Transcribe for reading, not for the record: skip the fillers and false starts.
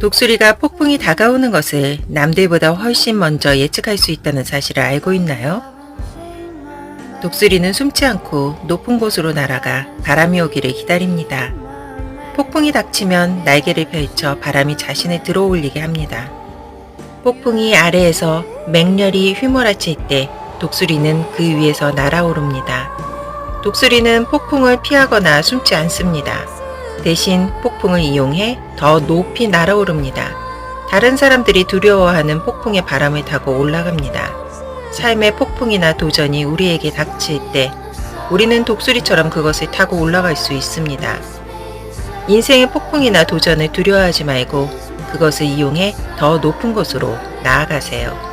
독수리가 폭풍이 다가오는 것을 남들보다 훨씬 먼저 예측할 수 있다는 사실을 알고 있나요? 독수리는 숨지 않고 높은 곳으로 날아가 바람이 오기를 기다립니다. 폭풍이 닥치면 날개를 펼쳐 바람이 자신을 들어올리게 합니다. 폭풍이 아래에서 맹렬히 휘몰아칠 때 독수리는 그 위에서 날아오릅니다. 독수리는 폭풍을 피하거나 숨지 않습니다. 대신 폭풍을 이용해 더 높이 날아오릅니다. 다른 사람들이 두려워하는 폭풍의 바람을 타고 올라갑니다. 삶의 폭풍이나 도전이 우리에게 닥칠 때 우리는 독수리처럼 그것을 타고 올라갈 수 있습니다. 인생의 폭풍이나 도전을 두려워하지 말고 그것을 이용해 더 높은 곳으로 나아가세요.